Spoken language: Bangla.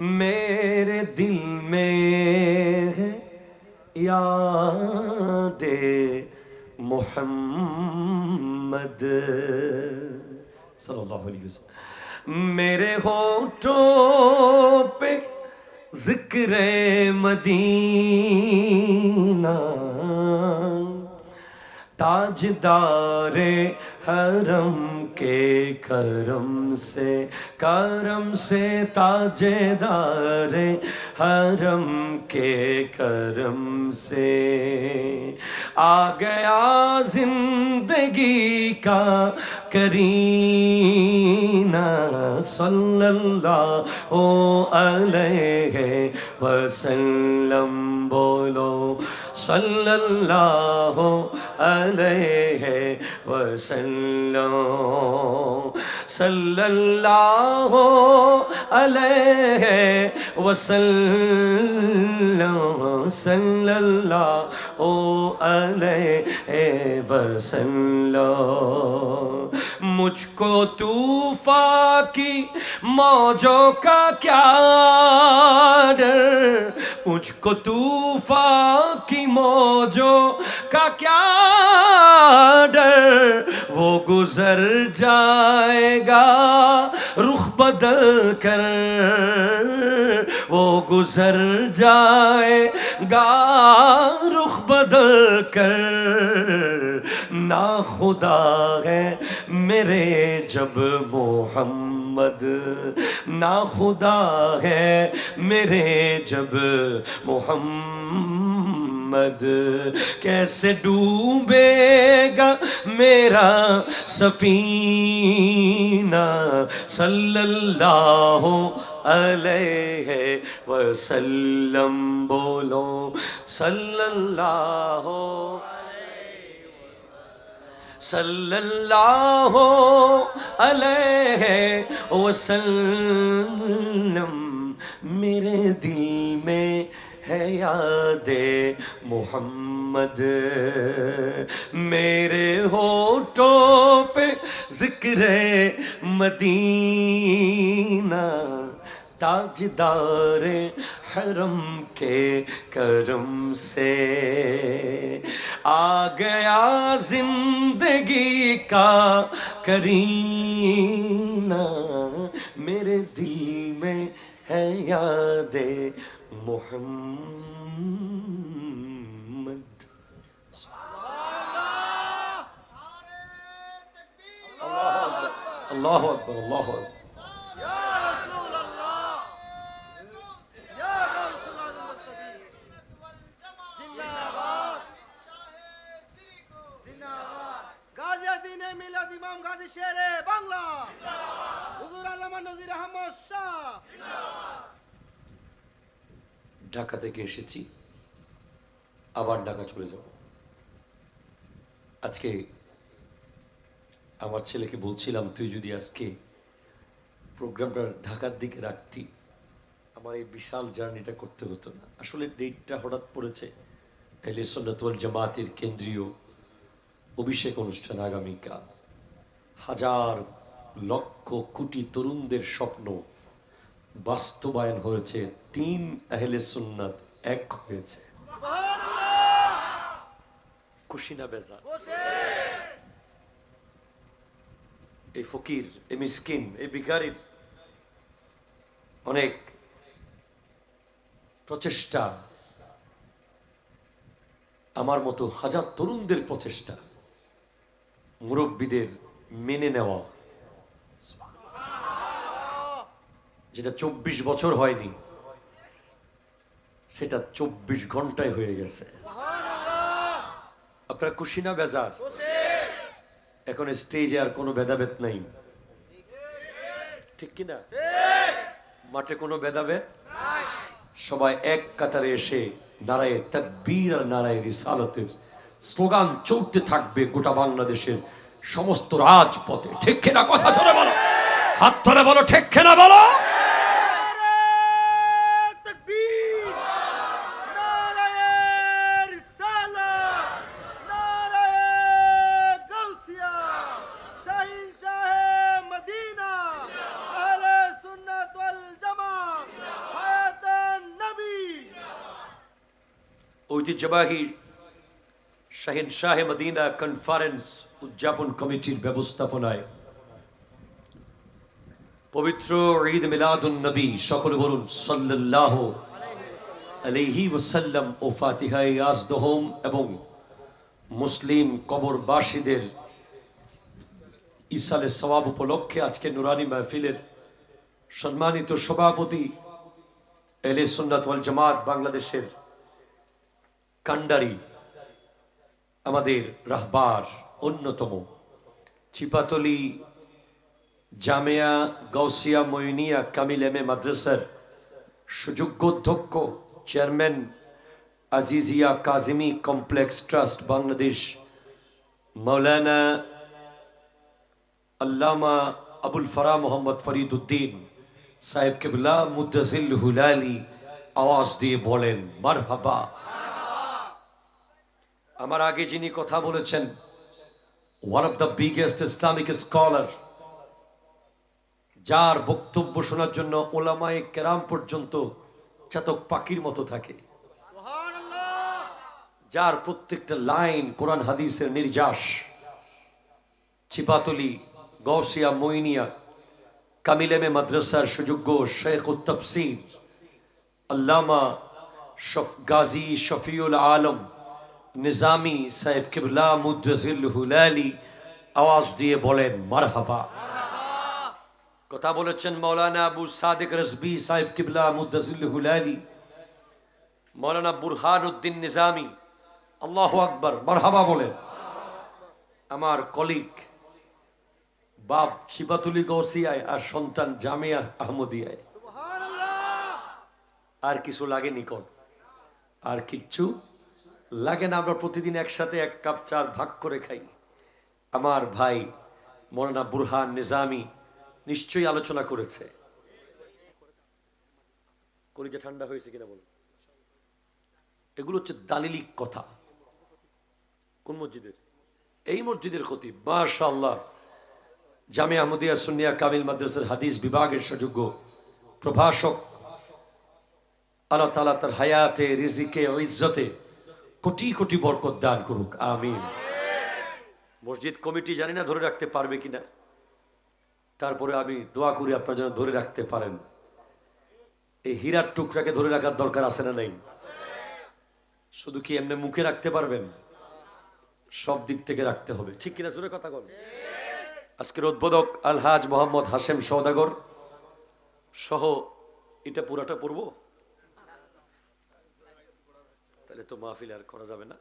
میرے دل میں ہے یاد محمد صلی اللہ علیہ وسلم، میرے ہونٹوں پہ ذکر مدینہ، تاجدار حرم کے کرم سے تاجدار حرم کے کرم سے آ گیا زندگی کا کرینہ، صلی اللہ علیہ وسلم، بولو صلی اللہ علیہ وسلم، صلی اللہ علیہ وسلم، صلی اللہ علیہ وسلم۔ مجھ کو طوفان کی موجوں کا کیا ڈر، مجھ کو طوفان کی موجوں کا کیا ڈر، وہ گزر جائے گا رخ بدل کر، وہ گزر جائے گا رخ بدل کر، نا خدا ہے میرے جب محمد، نا خدا ہے میرے جب محمد، کیسے ڈوبے گا میرا سفینہ، صلی اللہ علیہ وسلم، بولو صلی اللہ صلی اللہ علیہ وسلم، میرے دل میں ہے یاد محمد، میرے ہونٹوں پہ ذکر مدینہ، تاجدار حرم کے کرم سے آ گیا زندگی کا کرینہ، میرے دل میں ہے یاد محمد۔ اللہ اکبر، اللہ اکبر۔ মিলাদ ইমাম গাজী শেরে বাংলা, হুজুর আল্লামা নজির আহমদ শাহ। ঢাকা থেকে এসেছি, আবার ঢাকা চলে যাব। আজকে আমার ছেলেকে বলছিলাম, তুই যদি আজকে প্রোগ্রামটা ঢাকার দিকে রাখতি, আমার এই বিশাল জার্নিটা করতে হতো না। আসলে ডেটটা হঠাৎ পড়েছে, আহলে সুন্নাত ওয়াল জামাতের কেন্দ্রীয় অভিষেক অনুষ্ঠান আগামীকাল। হাজার লক্ষ কোটি তরুণদের স্বপ্ন বাস্তবায়ন হয়েছে, 3 আহলে সুন্নাত এক হয়েছে। খুশি না বেজার? এই ফকির, এই মিসকিন, এই ভিখারির অনেক প্রচেষ্টা, আমার মতো হাজার তরুণদের প্রচেষ্টা, মুরব্বীদের মেনে নেওয়া, যেটা 24 বছর হয়নি সেটা 24 ঘন্টায় হয়ে গেছে। আপনারা খুশি না বেজার? এখন স্টেজে আর কোনো ভেদাভেদ নাই, ঠিক কিনা? মাঠে কোনো ভেদাভেদ নাই, সবাই এক কাতারে এসে নারায়ে তাকবীর আর নারায়ে রিসালাতের স্লোগান চলতে থাকবে গোটা বাংলাদেশের সমস্ত রাজপথে, ঠিক কিনা? কথা জোরে বলো, হাত ধরে বলো, ঠিক কিনা বলো। ঐতিহ্যবাহী শাহিন শাহে মদিনা কনফারেন্স উদযাপন কমিটির ব্যবস্থাপনায় পবিত্র ঈদ মিলাদুন নবী, সকলে বলুন সাল্লাল্লাহু আলাইহি ওয়াসাল্লাম, ও ফাতিহা ইয়াজদহম এবং মুসলিম কবরবাসীদের ইসালে সওয়াব উপলক্ষে আজকে নুরানি মাহফিলের সম্মানিত সভাপতি আহলে সুন্নাত ওয়াল জামাত বাংলাদেশের কান্ডারি, আমাদের রাহবার অন্যতম চিপাতলি জামিয়া গাউসিয়া মঈনিয়া কামিল এম এ মাদ্রাসার সুযোগ্য অধ্যক্ষ chairman Azizia Kazimi complex trust Bangladesh Maulana Allama Abul ফারা মোহাম্মদ ফরিদ উদ্দিন সাহেব কেবলা মুদ্দাজিল হুলালি আওয়াজ দিয়ে বলেন মারহাবা। আমার আগে যিনি কথা বলেছেন, one of the biggest Islamic scholar, যার বক্তব্য শোনার জন্য ওলামায়ে কেরাম পর্যন্ত চাতক পাখির মতো থাকে, সুবহানাল্লাহ। যার প্রত্যেকটা লাইন কোরআন হাদিসের নির্যাস, চিপাতলি গৌসিয়া মঈনিয়া কামিলেমে মাদ্রাসার সুযোগ্য শেখ তাফসীর আল্লামা গাজী শফিউল আলম নিজামি সাহেব কিবলা মুদ্দাজিল হুলালি আওয়াজ দিয়ে বলেন মারহাবা। কথা বলেছেন মৌলানা আবু সাদিক রজবি সাহেব কিবলা মুদ্দাজিল হুলালি, মৌলানা বুরহানুদ্দিন নিজামি, আল্লাহু আকবার, মারহাবা বলেন। আমার কলিগ বাপ শিবাতুলি গৌসিয়ায় আর সন্তান জামিয়া আহমদিয়ায়, সুবহানাল্লাহ। আর কিছু লাগে নিকট, আর কিচ্ছু লাগে না। আমরা প্রতিদিন একসাথে এক কাপ চার ভাগ করে খাই। আমার ভাই মৌলানা বুরহান নিজামি নিশ্চয়ই আলোচনা করেছে। কলিজা ঠান্ডা হয়েছে কিনা বলুন। এগুলো হচ্ছে দালিলিক কথা। কোন মসজিদের? এই মসজিদের খতিব, মাশাআল্লাহ, জামিয়া আহমদিয়া সুন্নিয়া কামিল মাদ্রাসার হাদিস বিভাগের সুযোগ্য প্রভাষক। আল্লাহ তাআলা তার হায়াতে, রিজিকে ও ইজ্জতে কোটি কোটি বরকত দান করুক, আমিন। মসজিদ কমিটি জানি না ধরে রাখতে পারবে কিনা, তারপরে আমি দোয়া করি আপনার জন্য ধরে রাখতে পারেন। এই হীরার টুকরাকে ধরে রাখার দরকার আছে না নাই? শুধু কি এমনি মুখে রাখতে পারবেন? সব দিক থেকে রাখতে হবে, ঠিক কিনা? জোরে কথা বল। আজকের উদ্বোধক আলহাজ মোহাম্মদ হাশেম সওদাগর সহ, এটা পুরাটা পড়বো, তাহলে তো মাহফিল আর করা যাবে না।